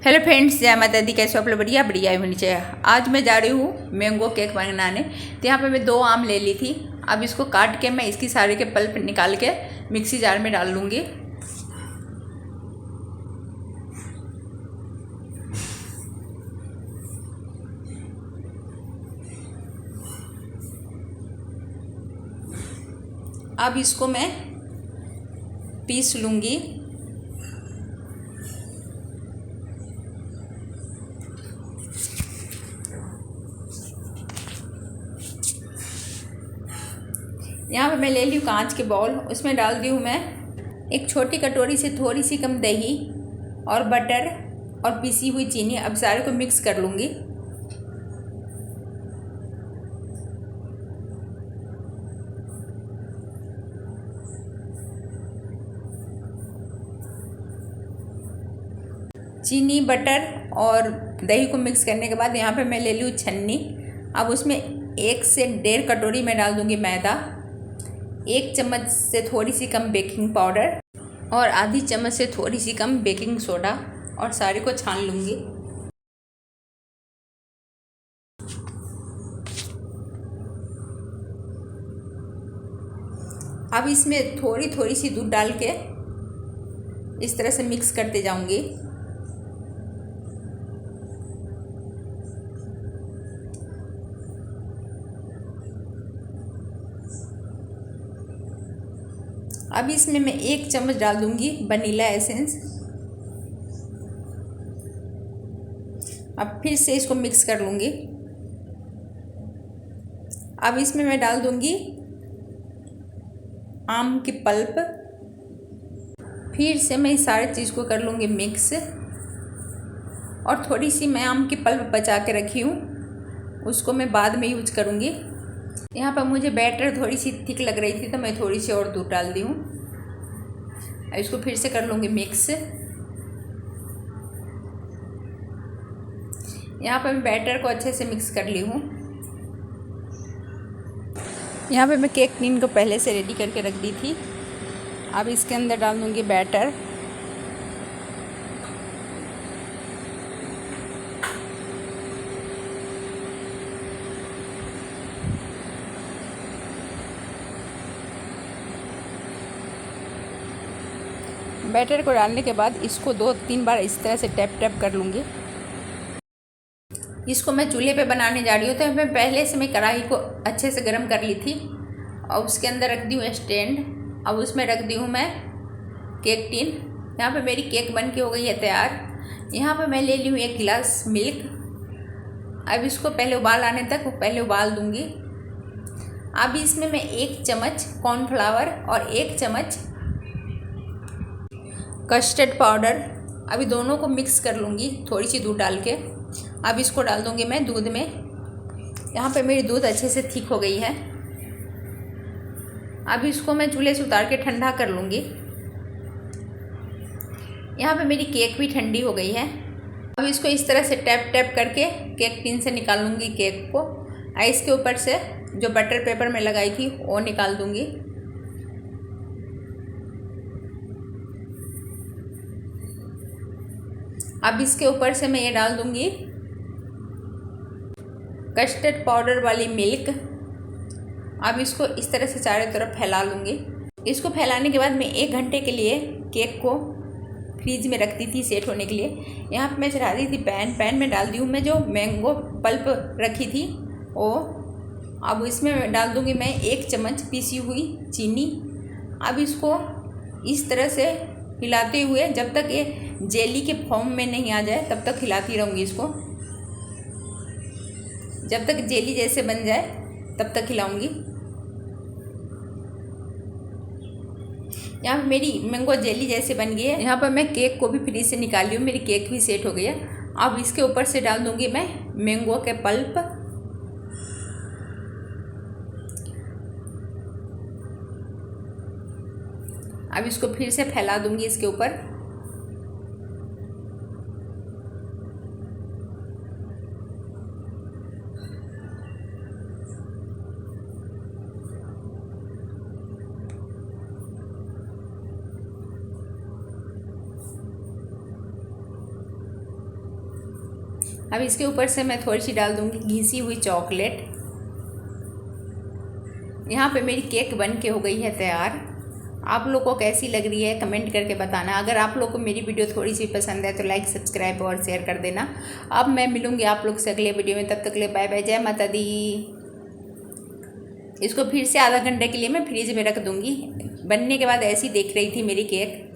Hello friends, जय माता दी। कैसे आप लोग? बढ़िया बढ़िया ही होनी चाहिए। आज मैं जा रही हूँ मैंगो केक बनाने। तो यहाँ पे मैं 2 आम ले ली थी। अब इसको काट के मैं इसकी सारे के पल्प निकाल के मिक्सी जार में डाल लूँगी। अब इसको मैं पीस लूँगी। यहाँ पे मैं ले ली हूँ कांच के बाउल। उसमें डाल दी हूँ मैं एक छोटी कटोरी से थोड़ी सी कम दही और बटर और पिसी हुई चीनी। अब सारे को मिक्स कर लूँगी। चीनी, बटर और दही को मिक्स करने के बाद यहाँ पे मैं ले ली हूँ छन्नी। अब उसमें 1 से 1.5 कटोरी मैं डाल दूँगी मैदा, 1 चम्मच से थोड़ी सी कम बेकिंग पाउडर और आधी चम्मच से थोड़ी सी कम बेकिंग सोडा और सारे को छान लूँगी। अब इसमें थोड़ी थोड़ी सी दूध डाल के इस तरह से मिक्स करते जाऊँगी। अब इसमें मैं 1 चम्मच डाल दूँगी वनीला एसेंस। अब फिर से इसको मिक्स कर लूँगी। अब इसमें मैं डाल दूँगी आम की पल्प। फिर से मैं इस सारे चीज़ को कर लूँगी मिक्स। और थोड़ी सी मैं आम की पल्प बचा के रखी हूँ, उसको मैं बाद में यूज करूँगी। यहाँ पर मुझे बैटर थोड़ी सी थिक लग रही थी तो मैं थोड़ी सी और दूध डाल दी हूँ। इसको फिर से कर लूँगी मिक्स। यहाँ पर मैं बैटर को अच्छे से मिक्स कर ली हूँ। यहाँ पे मैं केक टिन को पहले से रेडी करके रख दी थी। अब इसके अंदर डाल दूँगी बैटर। बैटर को डालने के बाद इसको 2-3 बार इस तरह से टैप टैप कर लूँगी। इसको मैं चूल्हे पे बनाने जा रही हूँ। तो मैं पहले से मैं कढ़ाई को अच्छे से गर्म कर ली थी और उसके अंदर रख दी हूँ स्टैंड। अब उसमें रख दी हूँ मैं केक टिन। यहाँ पे मेरी केक बन के हो गई है तैयार। यहाँ पे मैं ले ली हूँ 1 गिलास मिल्क। अब इसको पहले उबाल आने तक पहले उबाल दूँगी। अब इसमें मैं 1 चम्मच कॉर्नफ्लावर और 1 चम्मच कस्टर्ड पाउडर, अभी दोनों को मिक्स कर लूँगी थोड़ी सी दूध डाल के। अब इसको डाल दूँगी मैं दूध में। यहाँ पे मेरी दूध अच्छे से थिक हो गई है। अब इसको मैं चूल्हे से उतार के ठंडा कर लूँगी। यहाँ पे मेरी केक भी ठंडी हो गई है। अब इसको इस तरह से टैप टैप करके केक टिन से निकाल लूँगी केक को। इसके ऊपर से जो बटर पेपर में लगाई थी वो निकाल दूँगी। अब इसके ऊपर से मैं ये डाल दूँगी कस्टर्ड पाउडर वाली मिल्क। अब इसको इस तरह से चारों तरफ फैला लूँगी। इसको फैलाने के बाद मैं 1 घंटे के लिए केक को फ्रीज में रख दी थी सेट होने के लिए। यहाँ पे मैं चढ़ा दी थी पैन में डाल दी हूँ मैं जो मैंगो पल्प रखी थी वो। अब इसमें डाल दूँगी मैं 1 चम्मच पीसी हुई चीनी। अब इसको इस तरह से हिलाते हुए जब तक ये जेली के फॉर्म में नहीं आ जाए तब तक हिलाती रहूँगी इसको। जब तक जेली जैसे बन जाए तब तक हिलाऊंगी। यहाँ पर मेरी मैंगो जेली जैसे बन गई है। यहाँ पर मैं केक को भी फ्रीज से निकाली हूँ। मेरी केक भी सेट हो गई है। अब इसके ऊपर से डाल दूँगी मैं मैंगो के पल्प। अब इसको फिर से फैला दूँगी इसके ऊपर। अब इसके ऊपर से मैं थोड़ी सी डाल दूँगी घिसी हुई चॉकलेट। यहाँ पे मेरी केक बन के हो गई है तैयार। आप लोग को कैसी लग रही है कमेंट करके बताना। अगर आप लोग को मेरी वीडियो थोड़ी सी पसंद है तो लाइक सब्सक्राइब और शेयर कर देना। अब मैं मिलूँगी आप लोग से अगले वीडियो में, तब तक के लिए बाय बाय, जय माता दी। इसको फिर से आधा घंटे के लिए मैं फ्रिज में रख दूँगी। बनने के बाद ऐसी देख रही थी मेरी केक।